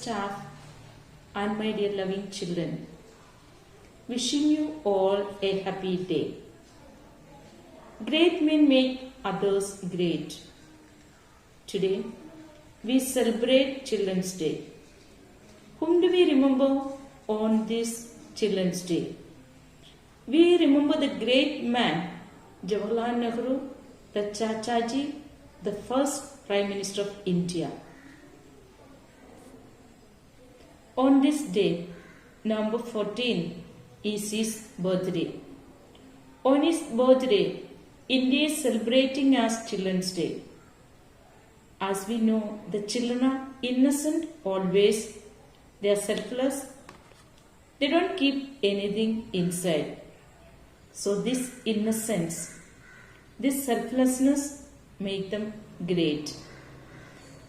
staff, and my dear loving children, wishing you all a happy day. Great men make others great. Today, we celebrate Children's Day. Whom do we remember on this Children's Day? We remember the great man, Jawaharlal Nehru, the Chachaji, the first Prime Minister of India. On this day, November 14, is his birthday. On his birthday, India is celebrating as Children's Day. As we know, the children are innocent always. They are selfless. They don't keep anything inside. So this innocence, this selflessness make them great.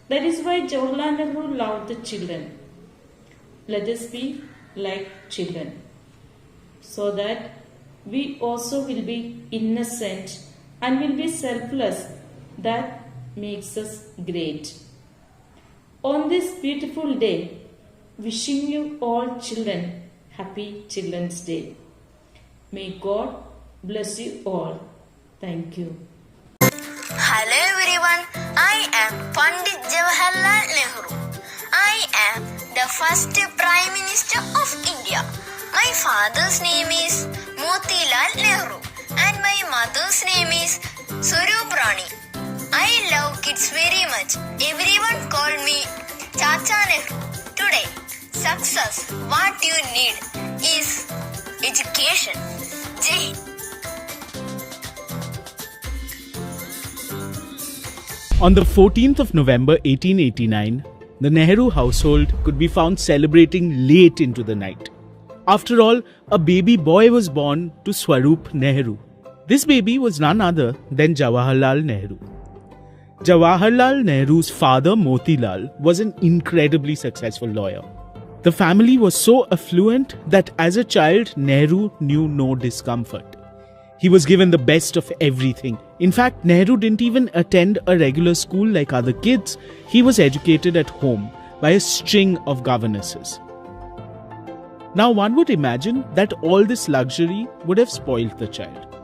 That is why Jawaharlal Nehru loved the children. Let us be like children, so that we also will be innocent and will be selfless. That makes us great. On this beautiful day, wishing you all children happy Children's Day. May God bless you all. Thank you. Hello everyone, I am Pandit Jawaharlal Nehru. I am the first Prime Minister of India. My father's name is Motilal Nehru and my mother's name is Swarup Rani. I love kids very much. Everyone call me Chacha Nehru. Today, success, what you need is education. Jai Hind. On the 14th of November 1889, the Nehru household could be found celebrating late into the night. After all, a baby boy was born to Swarup Nehru. This baby was none other than Jawaharlal Nehru. Jawaharlal Nehru's father, Motilal, was an incredibly successful lawyer. The family was so affluent that as a child, Nehru knew no discomfort. He was given the best of everything. In fact, Nehru didn't even attend a regular school like other kids. He was educated at home by a string of governesses. Now one would imagine that all this luxury would have spoiled the child.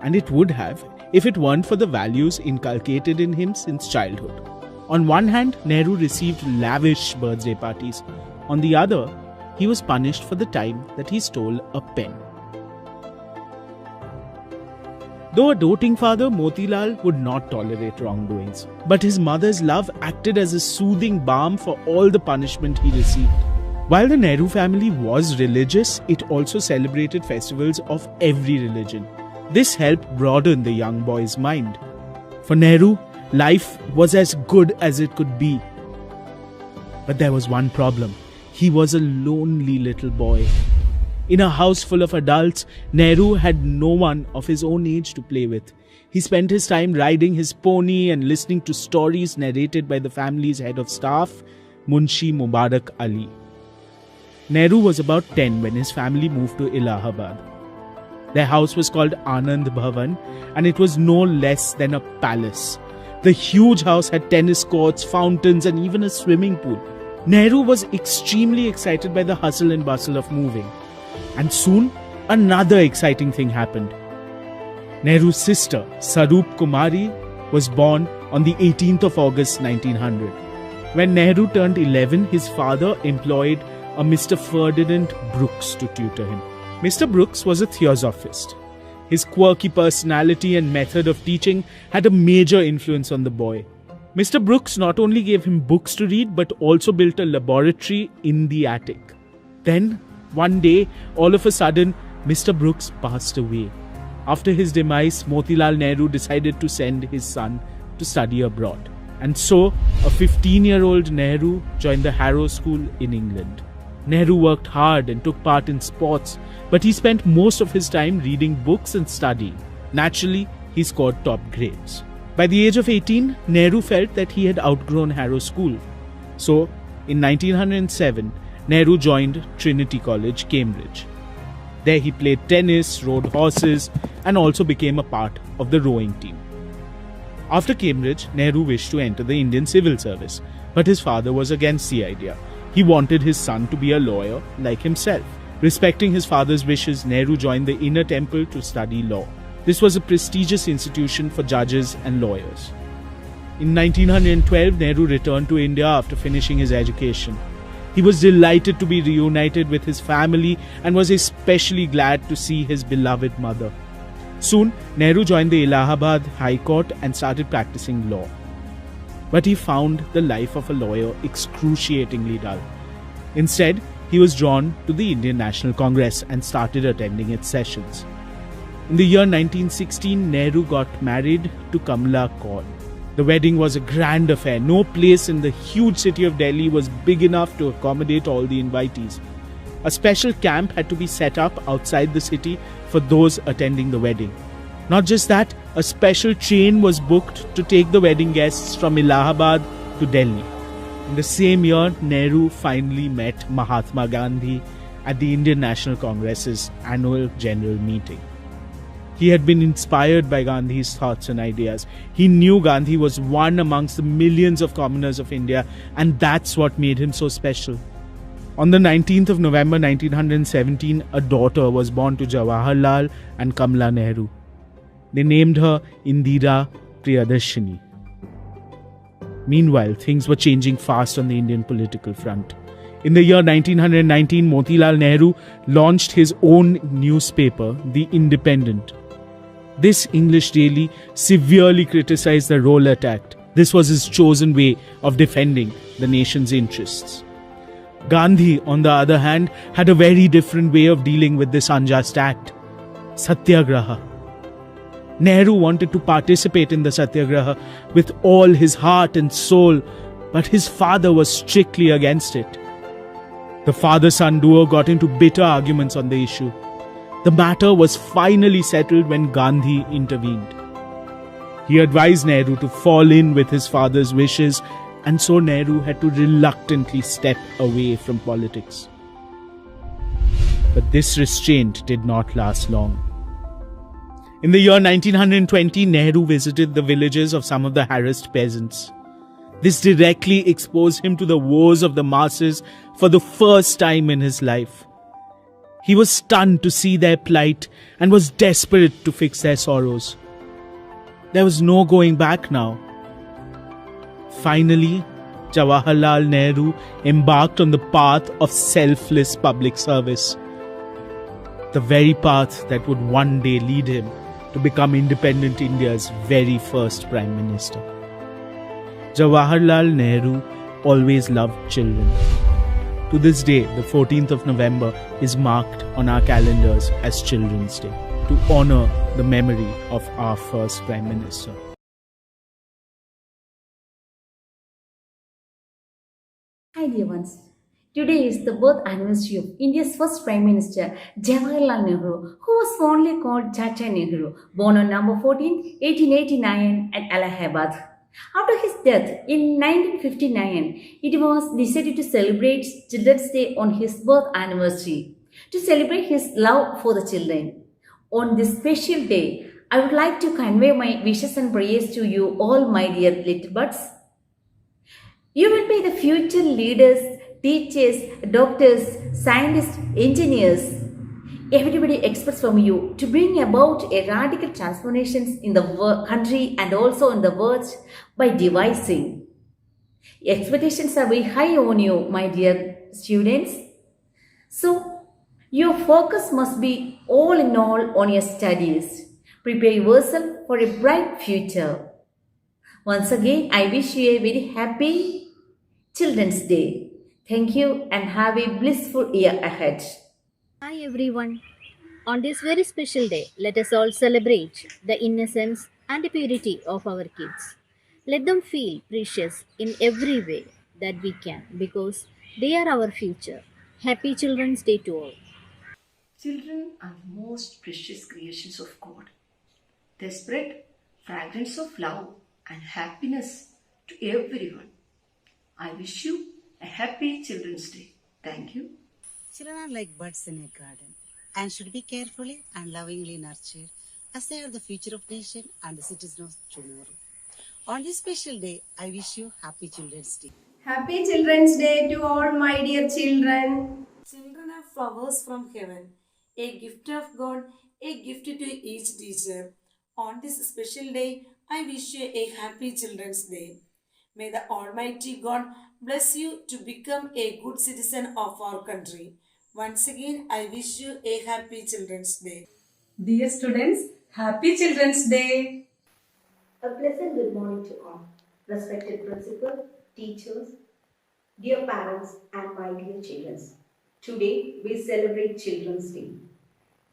And it would have if it weren't for the values inculcated in him since childhood. On one hand, Nehru received lavish birthday parties. On the other, he was punished for the time that he stole a pen. Though a doting father, Motilal would not tolerate wrongdoings. But his mother's love acted as a soothing balm for all the punishment he received. While the Nehru family was religious, it also celebrated festivals of every religion. This helped broaden the young boy's mind. For Nehru, life was as good as it could be. But there was one problem. He was a lonely little boy. In a house full of adults, Nehru had no one of his own age to play with. He spent his time riding his pony and listening to stories narrated by the family's head of staff, Munshi Mubarak Ali. Nehru was about 10 when his family moved to Allahabad. Their house was called Anand Bhavan and it was no less than a palace. The huge house had tennis courts, fountains and even a swimming pool. Nehru was extremely excited by the hustle and bustle of moving. And soon, another exciting thing happened. Nehru's sister, Sarup Kumari, was born on the 18th of August 1900. When Nehru turned 11, his father employed a Mr. Ferdinand Brooks to tutor him. Mr. Brooks was a theosophist. His quirky personality and method of teaching had a major influence on the boy. Mr. Brooks not only gave him books to read, but also built a laboratory in the attic. Then, one day, all of a sudden, Mr. Brooks passed away. After his demise, Motilal Nehru decided to send his son to study abroad. And so, a 15-year-old Nehru joined the Harrow School in England. Nehru worked hard and took part in sports, but he spent most of his time reading books and studying. Naturally, he scored top grades. By the age of 18, Nehru felt that he had outgrown Harrow School. So, in 1907, Nehru joined Trinity College, Cambridge. There he played tennis, rode horses, and also became a part of the rowing team. After Cambridge, Nehru wished to enter the Indian Civil Service, but his father was against the idea. He wanted his son to be a lawyer like himself. Respecting his father's wishes, Nehru joined the Inner Temple to study law. This was a prestigious institution for judges and lawyers. In 1912, Nehru returned to India after finishing his education. He was delighted to be reunited with his family and was especially glad to see his beloved mother. Soon, Nehru joined the Allahabad High Court and started practicing law. But he found the life of a lawyer excruciatingly dull. Instead, he was drawn to the Indian National Congress and started attending its sessions. In the year 1916, Nehru got married to Kamala Kaur. The wedding was a grand affair. No place in the huge city of Delhi was big enough to accommodate all the invitees. A special camp had to be set up outside the city for those attending the wedding. Not just that, a special train was booked to take the wedding guests from Allahabad to Delhi. In the same year, Nehru finally met Mahatma Gandhi at the Indian National Congress's annual general meeting. He had been inspired by Gandhi's thoughts and ideas. He knew Gandhi was one amongst the millions of commoners of India, and that's what made him so special. On the 19th of November 1917, a daughter was born to Jawaharlal and Kamala Nehru. They named her Indira Priyadarshini. Meanwhile, things were changing fast on the Indian political front. In the year 1919, Motilal Nehru launched his own newspaper, The Independent. This English daily severely criticized the Rowlatt Act. This was his chosen way of defending the nation's interests. Gandhi, on the other hand, had a very different way of dealing with this unjust act. Satyagraha. Nehru wanted to participate in the Satyagraha with all his heart and soul, but his father was strictly against it. The father-son duo got into bitter arguments on the issue. The matter was finally settled when Gandhi intervened. He advised Nehru to fall in with his father's wishes, and so Nehru had to reluctantly step away from politics. But this restraint did not last long. In the year 1920, Nehru visited the villages of some of the harassed peasants. This directly exposed him to the woes of the masses for the first time in his life. He was stunned to see their plight and was desperate to fix their sorrows. There was no going back now. Finally, Jawaharlal Nehru embarked on the path of selfless public service. The very path that would one day lead him to become independent India's very first Prime Minister. Jawaharlal Nehru always loved children. To this day, the 14th of November is marked on our calendars as Children's Day to honor the memory of our first Prime Minister. Hi dear ones. Today is the birth anniversary of India's first Prime Minister Jawaharlal Nehru, who was fondly called Chacha Nehru, born on November 14, 1889 at Allahabad. After his death in 1959, it was decided to celebrate Children's Day on his birth anniversary, to celebrate his love for the children. On this special day, I would like to convey my wishes and prayers to you all, my dear little buds. You will be the future leaders, teachers, doctors, scientists, engineers. Everybody expects from you to bring about a radical transformations in the country and also in the world by devising. Expectations are very high on you, my dear students. So, your focus must be all in all on your studies. Prepare yourself for a bright future. Once again, I wish you a very happy Children's Day. Thank you and have a blissful year ahead. Hi everyone. On this very special day, let us all celebrate the innocence and the purity of our kids. Let them feel precious in every way that we can because they are our future. Happy Children's Day to all. Children are the most precious creations of God. They spread fragrance of love and happiness to everyone. I wish you a happy Children's Day. Thank you. Children are like buds in a garden and should be carefully and lovingly nurtured as they are the future of nation and the citizens of tomorrow. On this special day, I wish you happy Children's Day. Happy Children's Day to all my dear children. Children are flowers from heaven, a gift of God, a gift to each teacher. On this special day, I wish you a happy Children's Day. May the Almighty God bless you to become a good citizen of our country. Once again, I wish you a happy Children's Day. Dear students, happy Children's Day. A pleasant good morning to all. Respected principal, teachers, dear parents and my dear children. Today we celebrate Children's Day.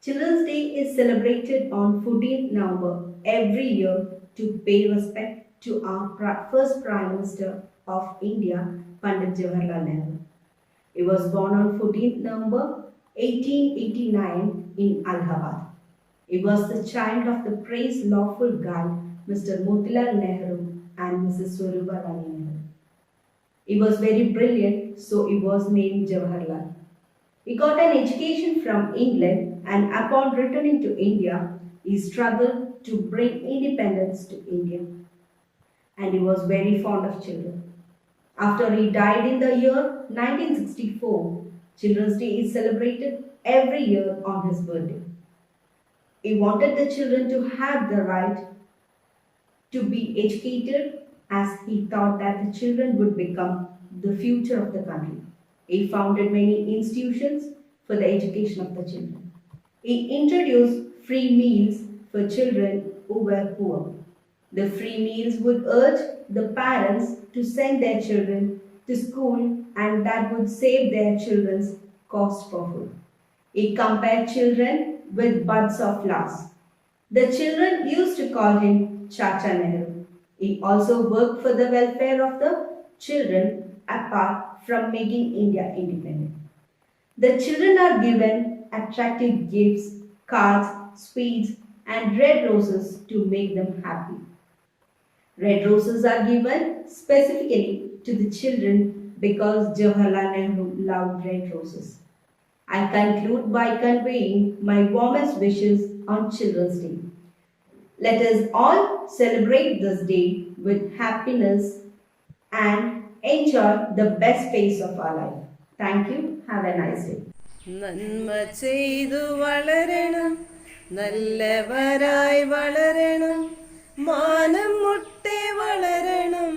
Children's Day is celebrated on 14th November every year to pay respect to our first Prime Minister of India, Pandit Jawaharlal Nehru. He was born on 14th November 1889 in Allahabad. He was the child of the praised lawful guide Mr. Motilal Nehru and Mrs. Swarupa Rani Nehru. He was very brilliant, so he was named Jawaharlal. He got an education from England and upon returning to India, he struggled to bring independence to India. And he was very fond of children. After he died in the year 1964, Children's Day is celebrated every year on his birthday. He wanted the children to have the right to be educated as he thought that the children would become the future of the country. He founded many institutions for the education of the children. He introduced free meals for children who were poor. The free meals would urge the parents to send their children to school and that would save their children's cost for food. He compared children with buds of flowers. The children used to call him Chacha Nehru. He also worked for the welfare of the children apart from making India independent. The children are given attractive gifts, cards, sweets, and red roses to make them happy. Red roses are given specifically to the children because Jawaharlal Nehru loved red roses. I conclude by conveying my warmest wishes on Children's Day. Let us all celebrate this day with happiness and enjoy the best phase of our life. Thank you. Have a nice day. നന്മ ചെയ്തു വളരണം, നല്ലവരായി വളരണം, മാനം മുട്ടെ വളരണം,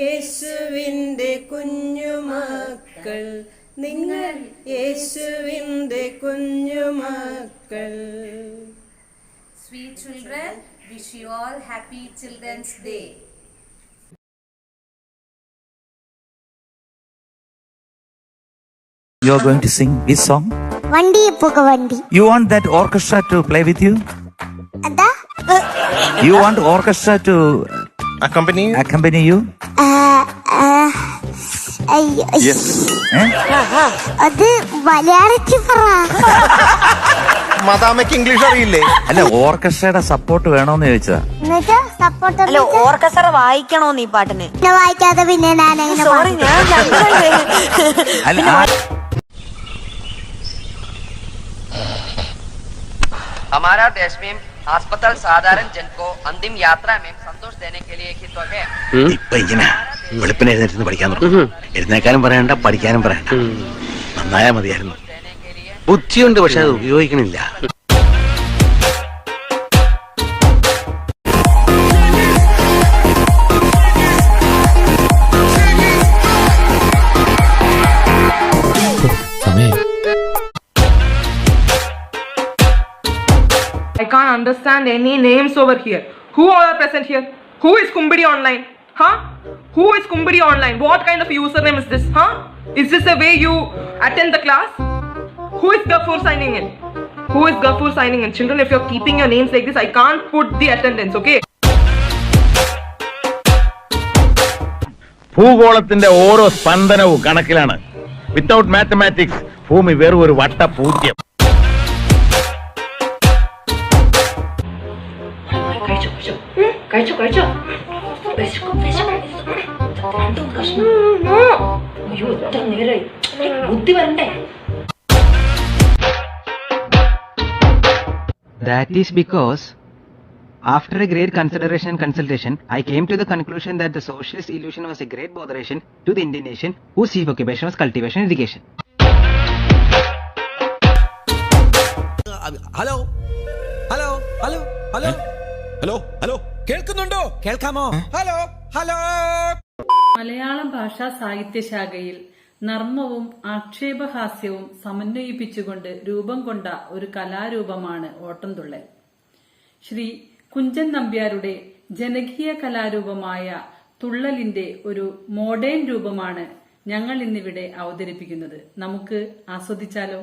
യേശുവിൻ്റെ കുഞ്ഞുമക്കൾ, നിങ്ങൾ യേശുവിൻ്റെ കുഞ്ഞുമക്കൾ. Sweet children, wish you all happy Children's Day. You are going to sing this song? Vandi Puga Vandi. You want that orchestra to play with you? Ada? You want orchestra to accompany you? Yes. അത് മലയാളത്തിൽ പറ. മദാമയ്ക്ക് English അറിയില്ലേ? അല്ല, ഓർക്കസ്ട്രയുടെ support വേണോന്ന് ചോദിച്ചതാ. അല്ല, orchestra വായിക്കണോന്ന് ഈ പാട്ടിന്? വായിക്കാതെ പിന്നെ ഞാൻ സോറി हमारा देश में अस्पताल साधारण जन को अंतिम यात्रा में संतोष देने के लिए ही तो है. ഇപ്പൊ ഇങ്ങനെ വെളുപ്പിനെ എഴുന്നേറ്റ് പഠിക്കാൻ തുടങ്ങും. എഴുന്നേക്കാനും പറയണ്ട, പഠിക്കാനും പറയണ്ട. നന്നായാ മതിയായിരുന്നു. ബുദ്ധിയുണ്ട്, പക്ഷെ അത് ഉപയോഗിക്കണില്ല. I can't understand any names over here. Who all are present here? Who is Kumbidi Online? Huh? Who is Kumbidi Online? What kind of username is this? Huh? Is this the way you attend the class? Who is Gafur signing in? Who is Gafur signing in? Children, if you're keeping your names like this, I can't put the attendance, okay? ഭൂഗോളത്തിന്റെ ഓരോ സ്പന്ദനവും കണക്കിലാണ്. Without mathematics ഭൂമി വെറും ഒരു വട്ടപൂജ്യം. കഴിച്ചോ അയ്യോ, എത്ര നേരായി, ബുദ്ധി വരണ്ടേ? That is because After a great consideration and consultation, I came to the conclusion that the socialist illusion was a great botheration to the Indian nation, whose chief occupation was cultivation and education. Hello hello hello hello hello hello കേൾക്കുന്നുണ്ടോ? കേൾക്കാമോ? Hello hello. Malayalam ഭാഷാ സാഹിത്യശാഖയിൽ നർമ്മവും ആക്ഷേപഹാസ്യവും സമന്വയിപ്പിച്ചുകൊണ്ട് രൂപം കൊണ്ട ഒരു കലാരൂപമാണ് ഓട്ടംതുള്ളൽ. ശ്രീ കുഞ്ചൻ നമ്പ്യാരുടെ ജനകീയ കലാരൂപമായ തുള്ളലിന്റെ ഒരു മോഡേൺ രൂപമാണ് ഞങ്ങൾ ഇന്നിവിടെ അവതരിപ്പിക്കുന്നത്. നമുക്ക് ആസ്വദിച്ചാലോ?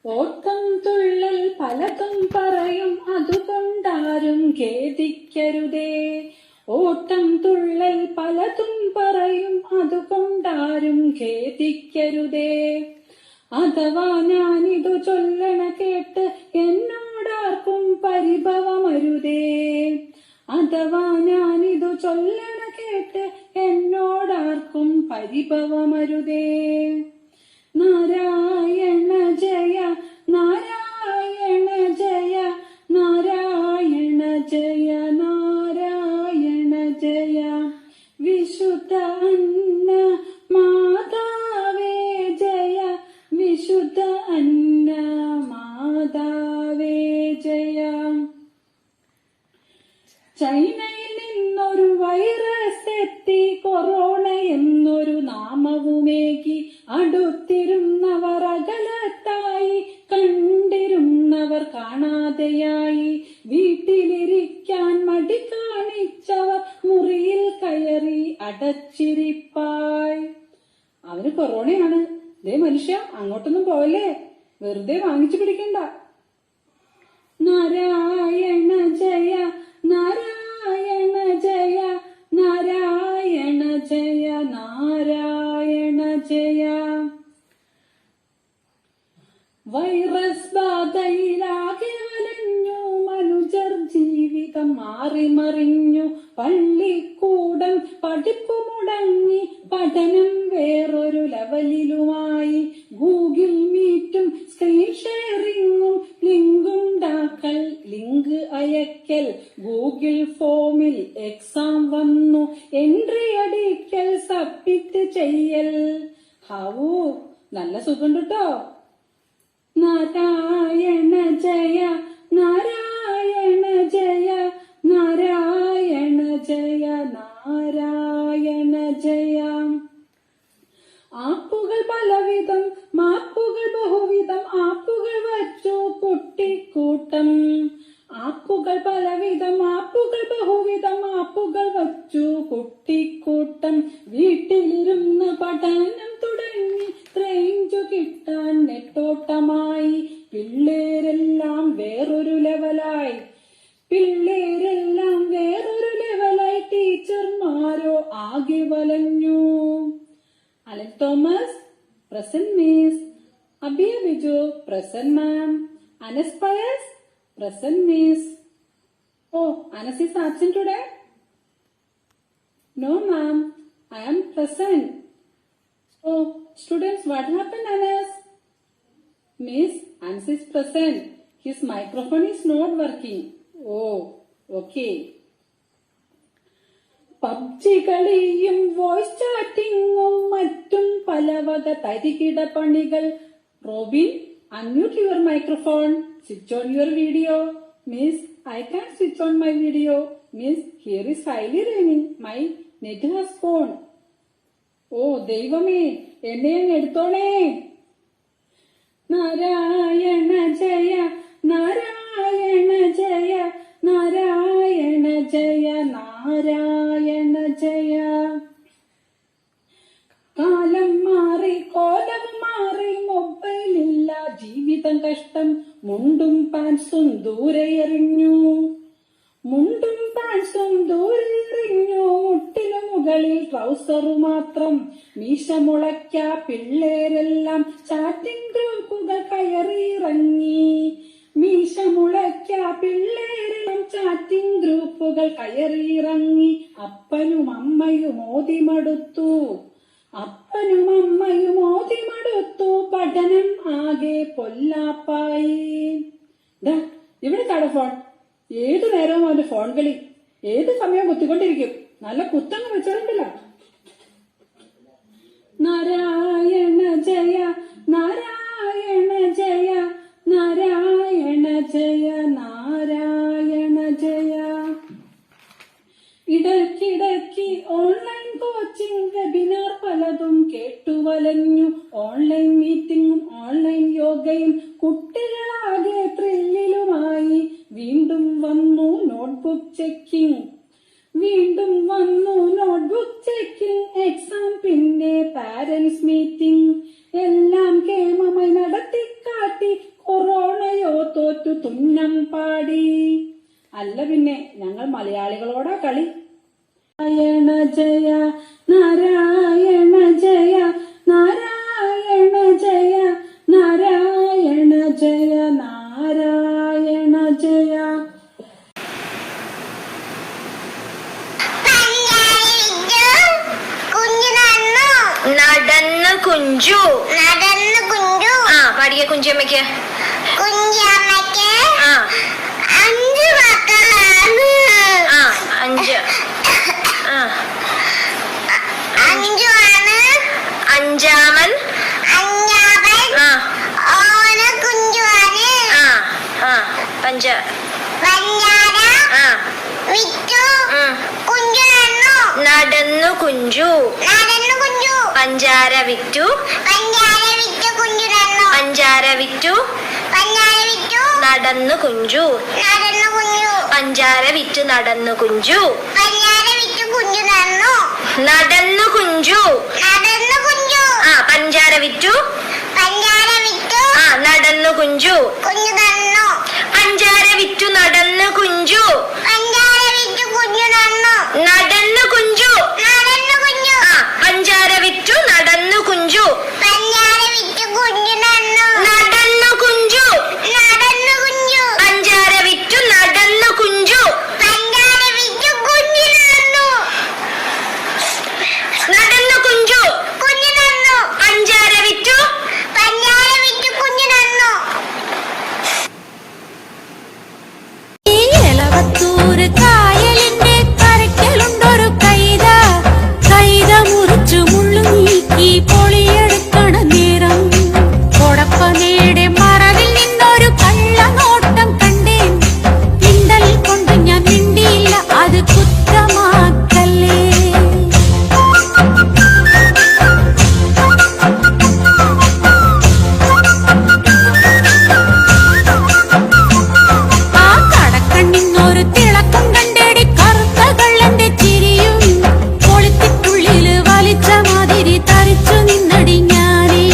ഓട്ടം തുള്ളൽ പലതും പറയും, അതുകൊണ്ടാരും ഖേദിക്കരുതേ. ഓട്ടം തുള്ളൽ പലതും പറയും, അതുകൊണ്ടാരും ഖേദിക്കരുതേ. അഥവാ ഞാനിതു ചൊല്ലണ കേട്ട് എന്നോടാർക്കും പരിഭവമരുതേ. അഥവാ ഞാനിതു ചൊല്ലണ കേട്ട് എന്നോടാർക്കും പരിഭവമരുതേ. നാരായണ ജയ നാരായണ ജയ നാരായണ ജയ നാരായണ ജയ വിശുദ്ധ അന്ന മാതാവേ ജയ വിശുദ്ധ അന്ന മാതാവേ ജയ. ചൈനയിൽ നിന്നൊരു വൈറസ് എത്തി, കൊറോണ എന്നൊരു നാമവുമേകി. അടുത്തിരുന്നവർ അകലത്തായി, കണ്ടിരുന്നവർ കാണാതെയായി. വീട്ടിലിരിക്കാൻ മടി കാണിച്ചവർ മുറിയിൽ കയറി അടച്ചിരിപ്പായി. അവന് കൊറോണയാണ്. ദേ മനുഷ്യ, അങ്ങോട്ടൊന്നും പോവല്ലേ, വെറുതെ വാങ്ങിച്ചു പിടിക്കണ്ട. നാരായണ ജയ നാരായണ ജയ നാരായണ ജയ നാരായണ ജയ. വൈറസ് ബാധയിലാകെ വലഞ്ഞു മനുജർ, ജീവിതം മാറിമറിഞ്ഞു. പള്ളിക്കൂടം പഠിപ്പു മുടങ്ങി, പഠനം വേറൊരു ലെവലിലുമായി. ഗൂഗിൾ മീറ്റും സ്ക്രീൻ ഷെയറിങ്ങും ലിങ്കുണ്ടാക്കൽ, ലിങ്ക് അയക്കൽ. ഗൂഗിൾ ഫോമിൽ എക്സാം വന്നു, എൻട്രി അടിക്കൽ, സബ്മിറ്റ് ചെയ്യൽ. ഹാവൂ, നല്ല സുഖം കേട്ടോ. നാരായണ ജയ നാരായണ ജയ നാരായണ ജയ നാരായണ ജയ. ആപ്പുകൾ പലവിധം, മാപ്പുകൾ ബഹുവിധം, ആപ്പുകൾ വച്ചു കുട്ടിക്കൂട്ടം. ആപ്പുകൾ പലവിധം, ആപ്പുകൾ ബഹുവിധം, ആപ്പുകൾ വച്ചു കുട്ടിക്കൂട്ടം. വീട്ടിലിരുന്ന് പഠനം തുടങ്ങി, റേഞ്ചു കിട്ടാൻ നെട്ടോട്ടമായി. പിള്ളേരെല്ലാം വേറൊരു ലെവലായി, പിള്ളേരെല്ലാം വേറൊരു ലെവലായി. ടീച്ചർമാരോ ആകെ വലഞ്ഞു. Alan Thomas present miss. Abiya Biju present ma'am. Anas Pius present miss. Oh, Anas is absent today? No ma'am, I am present. Oh, students, what happened Anas? Miss, Anas is present. His microphone is not working. Oh, okay. PUBG കളിയും voice ചാറ്റിങ്ങും മറ്റും പലവക തരികിട പണികൾ. Robin, unmute your microphone. Switch on your video. Miss, I can't switch on my video. Miss, here is highly raining. My net has gone. Oh, ദൈവമേ, എന്നെ അങ്ങ് എടുത്തോണേ. നാരായണ ജയ നാരായണ ജയ നാരായണ ജയ നാരായണ ജയ. കാലം മാറി, കോലം മാറി, മൊബൈലില്ല, ജീവിതം കഷ്ടം. മുണ്ടും പാൻസും ദൂരെ എറിഞ്ഞു, മുണ്ടും പാൻസും ദൂരെ എറിഞ്ഞു. മുട്ടിനു മുകളിൽ ട്രൗസറു മാത്രം. മീശ മുളയ്ക്ക പിള്ളേരെല്ലാം ചാറ്റിംഗ് ഗ്രൂപ്പുകൾ കയറിയിറങ്ങി. മീശ മുളയ്ക്ക പിള്ളേരെല്ലാം ചാറ്റിംഗ് ഗ്രൂപ്പുകൾ കയറിയിറങ്ങി. അപ്പനും അമ്മയും ഓതിമടുത്തു, അപ്പനും അമ്മയും ഓതിമടുത്തു. പഠനം ആകെ പൊല്ലാപ്പായി. ഇവിടെ കട ഫോൺ. ഏതു നേരവും അവന്റെ ഫോൺ കളി, ഏത് സമയവും കുത്തിക്കൊണ്ടിരിക്കും. നല്ല കുത്തങ്ങ് വെച്ചിട്ടില്ല. നാരായണ ജയ നാരായണ ജയ നാരായണ ജയ നാരായണ ജയ. ഇടയ്ക്കിടയ്ക്ക് ഓൺലൈൻ കോച്ചിങ് വെബിനാർ പലതും കേട്ടുവലഞ്ഞു. ഓൺലൈൻ മീറ്റിംഗും ഓൺലൈൻ യോഗയും കുട്ടികളാകെ ത്രില്ലിലുമായി. വീണ്ടും വന്നു നോട്ട്ബുക്ക് ചെക്കിംഗ്, വീണ്ടും വന്നു നോട്ട്ബുക്ക് ചെക്കിംഗ്, എക്സാം, പിന്നെ പാരന്റ്സ് മീറ്റിംഗ്. എല്ലാം കേമമായി നടത്തിക്കാട്ടി കൊറോണയോ തോറ്റു തുന്നം പാടി. അല്ല പിന്നെ ഞങ്ങൾ മലയാളികളോടാ കളി. നാരായണ ജയ നാരായണ ജയ നാരായണ ജയ നാരായണ ജയ നാരായണ ജയ. നടന്നു കുഞ്ചു നടന്നു കുഞ്ചു. ആ പാടിയ കുഞ്ചമ്മയ്ക്ക്. കുഞ്ചമ്മയ്ക്ക് 5 മക്കളാണ്. 5 അഞ്ചാമൻ ഓന് കുഞ്ചുവാണ്. പഞ്ചാര വിറ്റു കുഞ്ചു നടന്നു കുഞ്ചു. പഞ്ചാര വിറ്റു കുഞ്ചു. പഞ്ചാര വിറ്റു നടന്നു കുഞ്ചു. പഞ്ചാര വിറ്റു നടന്നു കുഞ്ചു. നടന്നു കുഞ്ചു. പഞ്ചാര വിറ്റു നടന്നു കുഞ്ചു. പഞ്ചാര വിറ്റു നടന്നു കുഞ്ചു. നടന്നു കുഞ്ചു. പഞ്ചാര വിറ്റു നടന്നു കുഞ്ചു. നടന്നു കുഞ്ചു. പഞ്ചാര വിറ്റു നടന്നു കുഞ്ചു. നടന്നു കുഞ്ചു. പഞ്ചാര വിറ്റു കുഞ്ഞു നന്നു. എലവത്തൂര് കായലിന്റെ കരയ്ക്കലുണ്ടൊരു കൈത. കൈത മുറിച്ചു മുള്ളു നീക്കി പൊളിയെടുക്കണ നേരം. കൊടപ്പനയുടെ മറവിൽ നിന്നൊരു കള്ളനോട്ടം കണ്ടേൻ. കിണ്ടൽ കൊണ്ട് ഞാൻ മിണ്ടിയില്ല, അത് കുറ്റമാക്കല്ലേ. ആ കടക്കണ്ണിന്നൊരു തിളക്കം കണ്ടേടി കറുത്ത കള്ളന്റെ ചിരിയും. കൊളുത്തിക്കുള്ളില് വലിച്ച മാതിരി തരിച്ചു നിന്നടി ഞാനേ.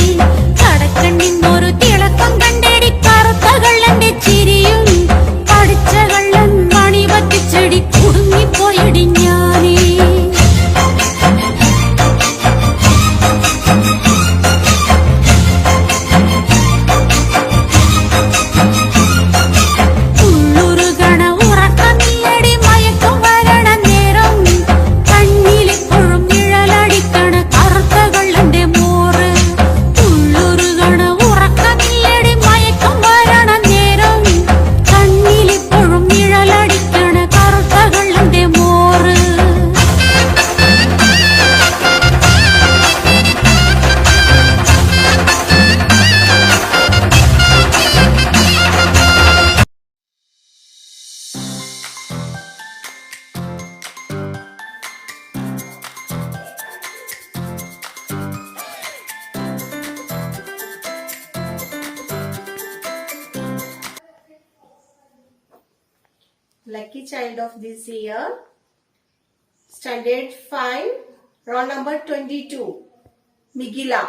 കടക്കണ്ണിന്നൊരു തിളക്കം കണ്ടേടി കറുത്ത കള്ളന്റെ ചിരിയും. പഠിച്ച കള്ളൻ മണി പറ്റിച്ചെടി കുടുങ്ങിപ്പോയടി ഞാനേ. ഉള്ളുരുകണ ഉറക്കമില്ലടി മയക്കം വരണ നേരം. കണ്ണിലെപ്പോഴും നിഴലടിക്കണ കറുത്ത കള്ളന്റെ മോറ്. ഉള്ളുരുകണ ഉറക്കമില്ലടി മയക്കം വരണ നേരം. കണ്ണിലെപ്പോഴും നിഴലടിക്കണ കറുത്ത കള്ളന്റെ മോറ്. Lucky child of this year, standard 5, roll number 22, Migila.